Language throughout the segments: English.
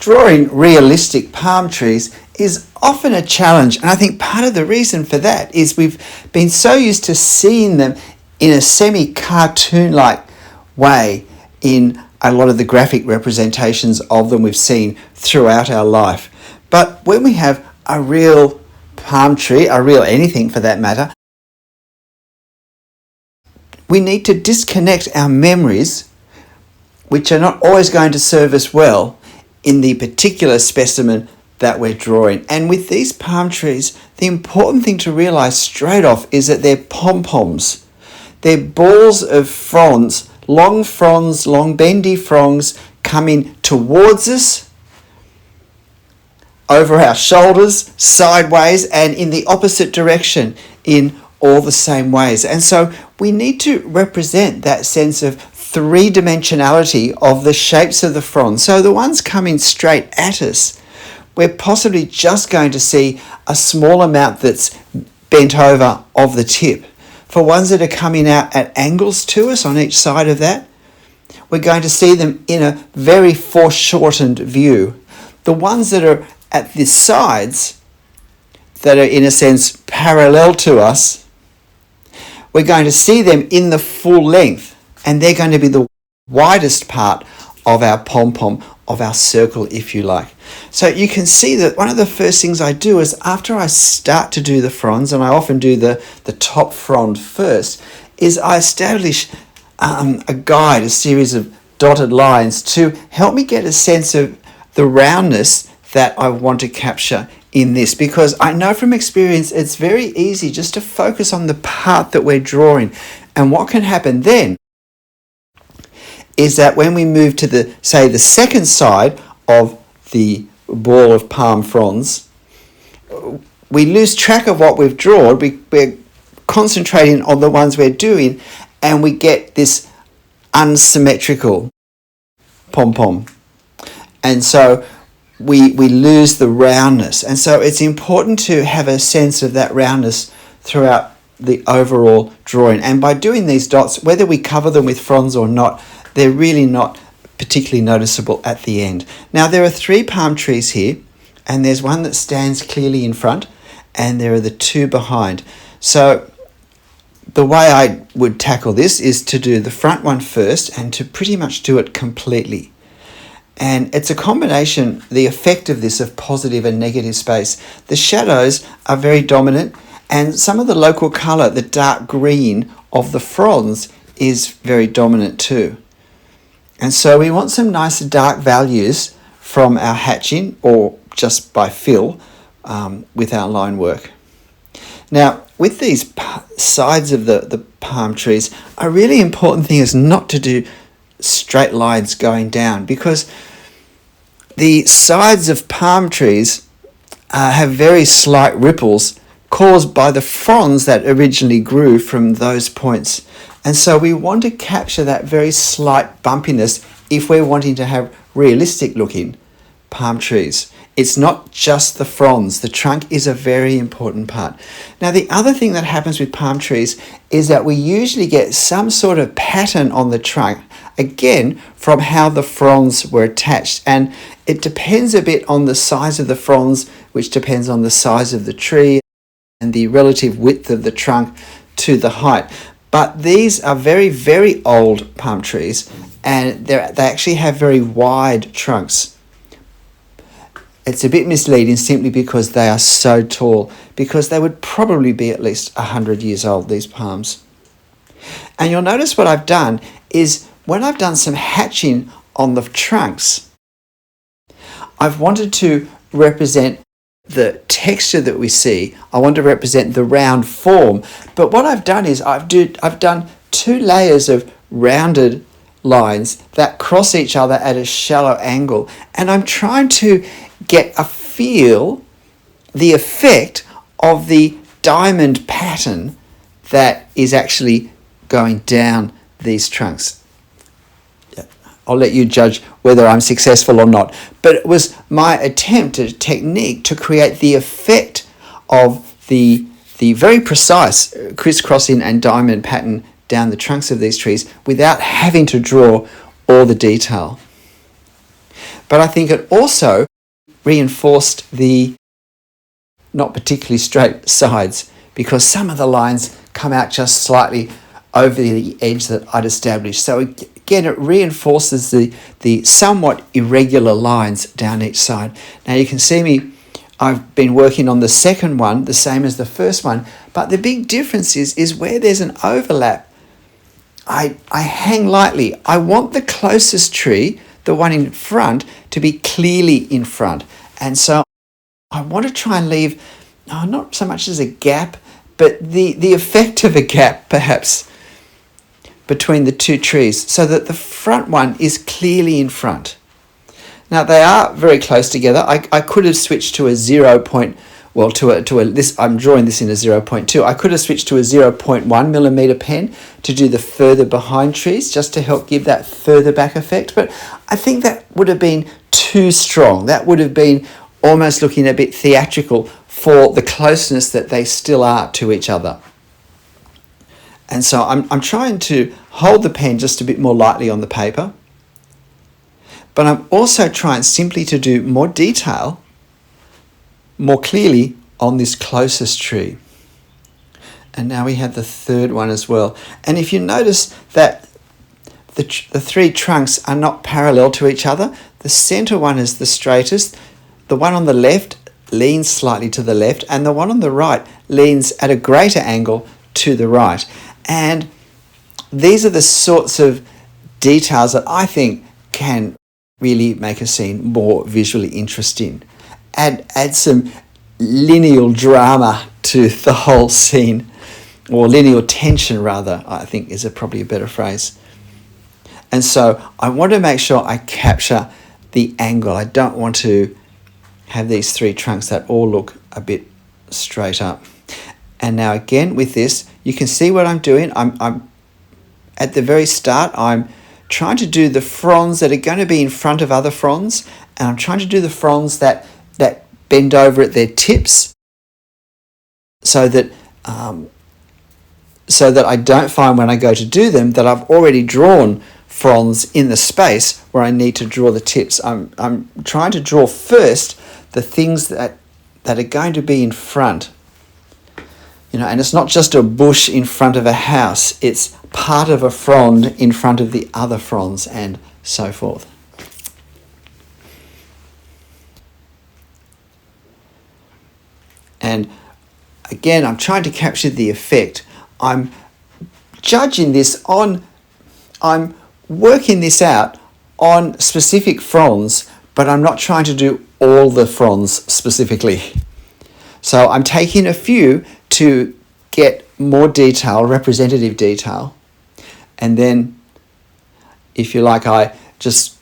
Drawing realistic palm trees is often a challenge, and I think part of the reason for that is we've been so used to seeing them in a semi-cartoon-like way in a lot of the graphic representations of them we've seen throughout our life. But when we have a real palm tree, a real anything for that matter, we need to disconnect our memories, which are not always going to serve us well, in the particular specimen that we're drawing. And with these palm trees, the important thing to realise straight off is that they're pom-poms. They're balls of fronds, long bendy fronds coming towards us, over our shoulders, sideways, and in the opposite direction in all the same ways. And so we need to represent that sense of three-dimensionality of the shapes of the fronds. So the ones coming straight at us, we're possibly just going to see a small amount that's bent over of the tip. For ones that are coming out at angles to us on each side of that, we're going to see them in a very foreshortened view. The ones that are at the sides, that are in a sense parallel to us, we're going to see them in the full length, and they're going to be the widest part of our pom-pom, of our circle, if you like. So you can see that one of the first things I do is after I start to do the fronds, and I often do the top frond first, is I establish a guide, a series of dotted lines to help me get a sense of the roundness that I want to capture in this, because I know from experience it's very easy just to focus on the part that we're drawing. And what can happen then is that when we move to the second side of the ball of palm fronds, we lose track of what we've drawn. We're concentrating on the ones we're doing, and we get this unsymmetrical pom-pom. And so we lose the roundness. And so it's important to have a sense of that roundness throughout the overall drawing. And by doing these dots, whether we cover them with fronds or not, they're really not particularly noticeable at the end. Now, there are 3 palm trees here, and there's one that stands clearly in front, and there are the 2 behind. So the way I would tackle this is to do the front one first and to pretty much do it completely. And it's a combination, the effect of this, of positive and negative space. The shadows are very dominant, and some of the local colour, the dark green of the fronds, is very dominant too. And so we want some nice dark values from our hatching, or just by fill with our line work. Now, with these sides of the palm trees, a really important thing is not to do straight lines going down, because the sides of palm trees have very slight ripples caused by the fronds that originally grew from those points. And so we want to capture that very slight bumpiness if we're wanting to have realistic looking palm trees. It's not just the fronds. The trunk is a very important part. Now, the other thing that happens with palm trees is that we usually get some sort of pattern on the trunk, again, from how the fronds were attached. And it depends a bit on the size of the fronds, which depends on the size of the tree and the relative width of the trunk to the height. But these are very, very old palm trees, and they actually have very wide trunks. It's a bit misleading simply because they are so tall, because they would probably be at least 100 years old, these palms. And you'll notice what I've done is when I've done some hatching on the trunks, I've wanted to represent the texture that we see. I want to represent the round form. But what I've done is I've done 2 layers of rounded lines that cross each other at a shallow angle. And I'm trying to get a feel, the effect of the diamond pattern that is actually going down these trunks. I'll let you judge whether I'm successful or not. But it was my attempt at a technique to create the effect of the very precise crisscrossing and diamond pattern down the trunks of these trees without having to draw all the detail. But I think it also reinforced the not particularly straight sides, because some of the lines come out just slightly over the edge that I'd established. So again, it reinforces the somewhat irregular lines down each side. Now you can see me, I've been working on the second one, the same as the first one, but the big difference is where there's an overlap, I hang lightly. I want the closest tree, the one in front, to be clearly in front. And so I want to try and leave, not so much as a gap, but the effect of a gap, perhaps, between the two trees, so that the front one is clearly in front. Now they are very close together. I could have switched to a 0. Well, I'm drawing this in a 0.2. I could have switched to a 0.1 millimeter pen to do the further behind trees, just to help give that further back effect. But I think that would have been too strong. That would have been almost looking a bit theatrical for the closeness that they still are to each other. And so I'm trying to hold the pen just a bit more lightly on the paper, but I'm also trying simply to do more detail, more clearly on this closest tree. And now we have the third one as well. And if you notice that the three trunks are not parallel to each other, the center one is the straightest, the one on the left leans slightly to the left, and the one on the right leans at a greater angle to the right. And these are the sorts of details that I think can really make a scene more visually interesting. Add some lineal drama to the whole scene, or lineal tension rather, I think is probably a better phrase. And so I want to make sure I capture the angle. I don't want to have these three trunks that all look a bit straight up. And now again with this, you can see what I'm doing. I'm at the very start, I'm trying to do the fronds that are going to be in front of other fronds, and I'm trying to do the fronds that bend over at their tips, so that I don't find when I go to do them that I've already drawn fronds in the space where I need to draw the tips. I'm trying to draw first the things that are going to be in front. And it's not just a bush in front of a house, it's part of a frond in front of the other fronds, and so forth. And again, I'm trying to capture the effect. I'm judging this I'm working this out on specific fronds, but I'm not trying to do all the fronds specifically. So I'm taking a few to get more detail, representative detail, and then, if you like, I just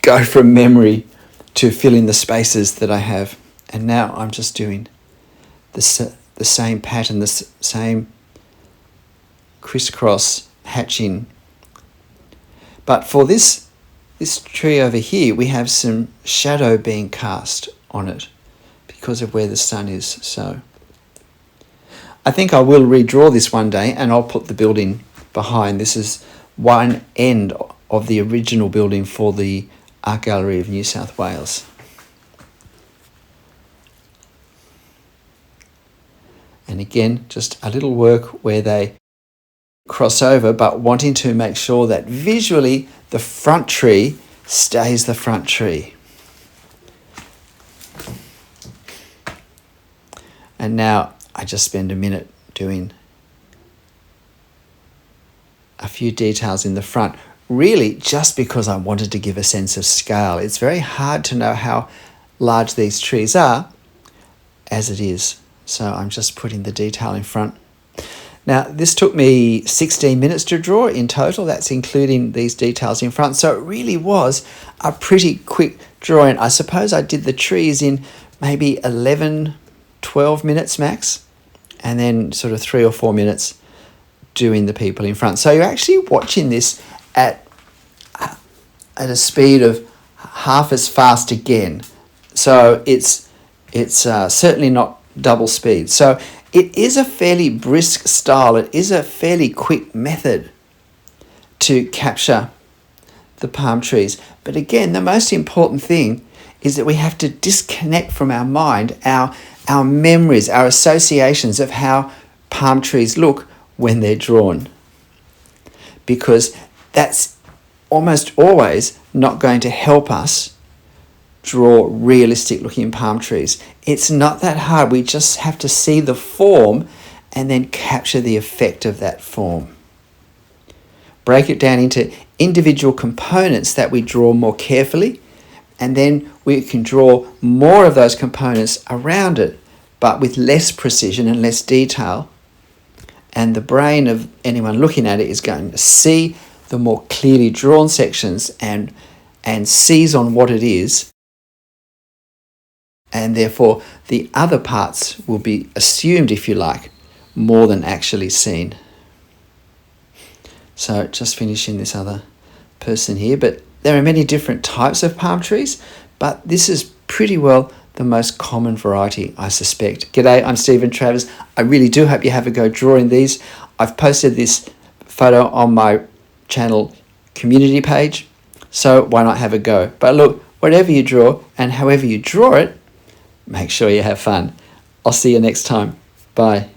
go from memory to fill in the spaces that I have. And now I'm just doing the same pattern, the same crisscross hatching. But for this tree over here, we have some shadow being cast on it because of where the sun is. So I think I will redraw this one day, and I'll put the building behind. This is one end of the original building for the Art Gallery of New South Wales. And again, just a little work where they cross over, but wanting to make sure that visually the front tree stays the front tree. And now I just spend a minute doing a few details in the front, really just because I wanted to give a sense of scale. It's very hard to know how large these trees are as it is. So I'm just putting the detail in front. Now, this took me 16 minutes to draw in total. That's including these details in front. So it really was a pretty quick drawing. I suppose I did the trees in maybe 11, 12 minutes max, and then sort of 3 or 4 minutes doing the people in front. So you're actually watching this at a speed of half as fast again. So it's certainly not double speed. So it is a fairly brisk style. It is a fairly quick method to capture the palm trees. But again, the most important thing is that we have to disconnect from our mind our memories, our associations of how palm trees look when they're drawn. Because that's almost always not going to help us draw realistic looking palm trees. It's not that hard. We just have to see the form and then capture the effect of that form. Break it down into individual components that we draw more carefully, and then we can draw more of those components around it, but with less precision and less detail. And the brain of anyone looking at it is going to see the more clearly drawn sections and seize on what it is, and therefore the other parts will be assumed, if you like, more than actually seen. So just finishing this other person here, but there are many different types of palm trees, but this is pretty well the most common variety, I suspect. G'day, I'm Stephen Travers. I really do hope you have a go drawing these. I've posted this photo on my channel community page, so why not have a go? But look, whatever you draw and however you draw it, make sure you have fun. I'll see you next time. Bye.